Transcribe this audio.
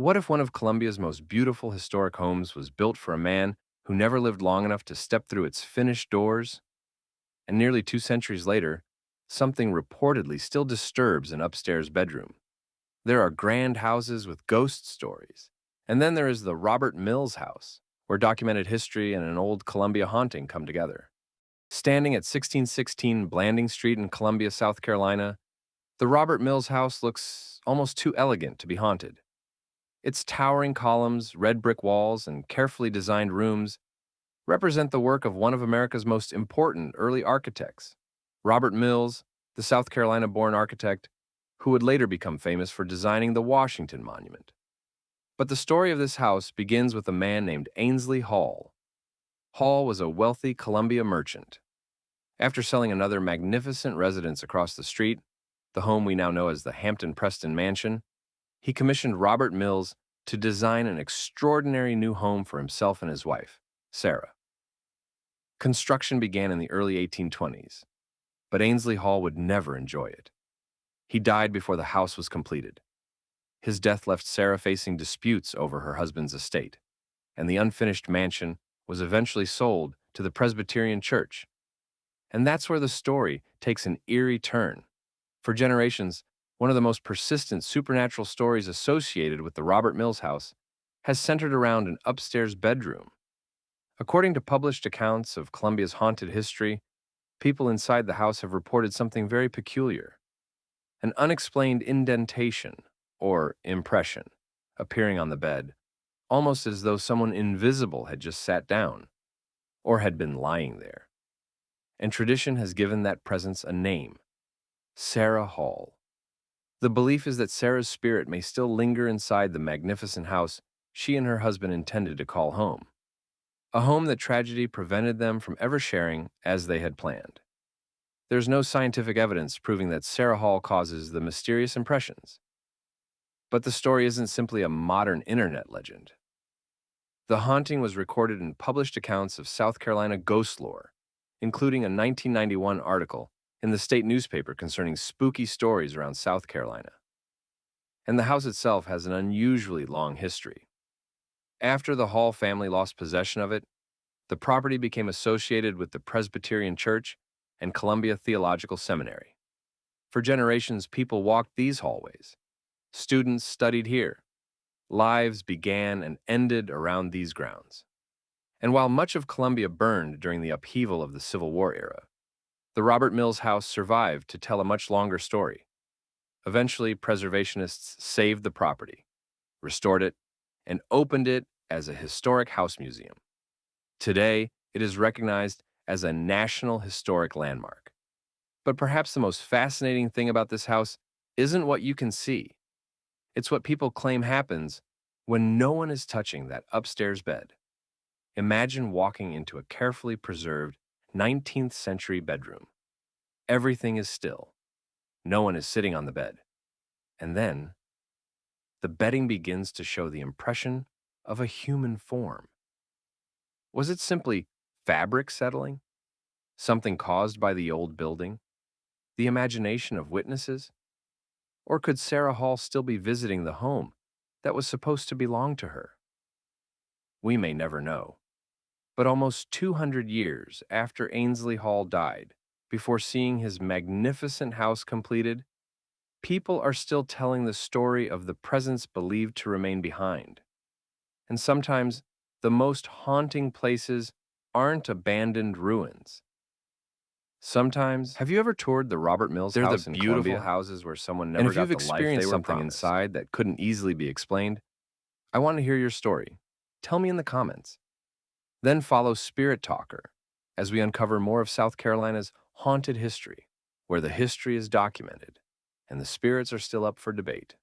What if one of Colombia's most beautiful historic homes was built for a man who never lived long enough to step through its finished doors? And nearly 2 centuries later, something reportedly still disturbs an upstairs bedroom. There are grand houses with ghost stories. And then there is the Robert Mills house, where documented history and an old Columbia haunting come together. Standing at 1616 Blanding Street in Columbia, South Carolina, the Robert Mills house looks almost too elegant to be haunted. Its towering columns, red brick walls, and carefully designed rooms represent the work of one of America's most important early architects, Robert Mills, the South Carolina born architect who would later become famous for designing the Washington Monument. But the story of this house begins with a man named Ainsley Hall. Hall was a wealthy Columbia merchant. After selling another magnificent residence across the street, the home we now know as the Hampton Preston Mansion, he commissioned Robert Mills to design an extraordinary new home for himself and his wife, Sarah. Construction began in the early 1820s, but Ainsley Hall would never enjoy it. He died before the house was completed. His death left Sarah facing disputes over her husband's estate, and the unfinished mansion was eventually sold to the Presbyterian Church. And that's where the story takes an eerie turn. For generations, one of the most persistent supernatural stories associated with the Robert Mills house has centered around an upstairs bedroom. According to published accounts of Columbia's haunted history, people inside the house have reported something very peculiar: an unexplained indentation, or impression, appearing on the bed, almost as though someone invisible had just sat down, or had been lying there. And tradition has given that presence a name: Sarah Hall. The belief is that Sarah's spirit may still linger inside the magnificent house she and her husband intended to call home, a home that tragedy prevented them from ever sharing as they had planned. There's no scientific evidence proving that Sarah Hall causes the mysterious impressions. But the story isn't simply a modern internet legend. The haunting was recorded in published accounts of South Carolina ghost lore, including a 1991 article in the state newspaper concerning spooky stories around South Carolina. And the house itself has an unusually long history. After the Hall family lost possession of it, the property became associated with the Presbyterian Church and Columbia Theological Seminary. For generations, people walked these hallways. Students studied here. Lives began and ended around these grounds. And while much of Columbia burned during the upheaval of the Civil War era, the Robert Mills house survived to tell a much longer story. Eventually, preservationists saved the property, restored it, and opened it as a historic house museum. Today, it is recognized as a National Historic Landmark. But perhaps the most fascinating thing about this house isn't what you can see. It's what people claim happens when no one is touching that upstairs bed. Imagine walking into a carefully preserved 19th century bedroom. Everything is still. No one is sitting on the bed. And then, the bedding begins to show the impression of a human form. Was it simply fabric settling? Something caused by the old building? The imagination of witnesses? Or could Sarah Hall still be visiting the home that was supposed to belong to her? We may never know. But almost 200 years after Ainsley Hall died, before seeing his magnificent house completed, people are still telling the story of the presence believed to remain behind. And sometimes, the most haunting places aren't abandoned ruins. Sometimes, have you ever toured the Robert Mills They're the house in beautiful Columbia? houses where someone And never if got you've the life they experienced were something promised. inside that couldn't easily be explained, I want to hear your story. Tell me in the comments. Then follow Spirit Talker as we uncover more of South Carolina's haunted history, where the history is documented and the spirits are still up for debate.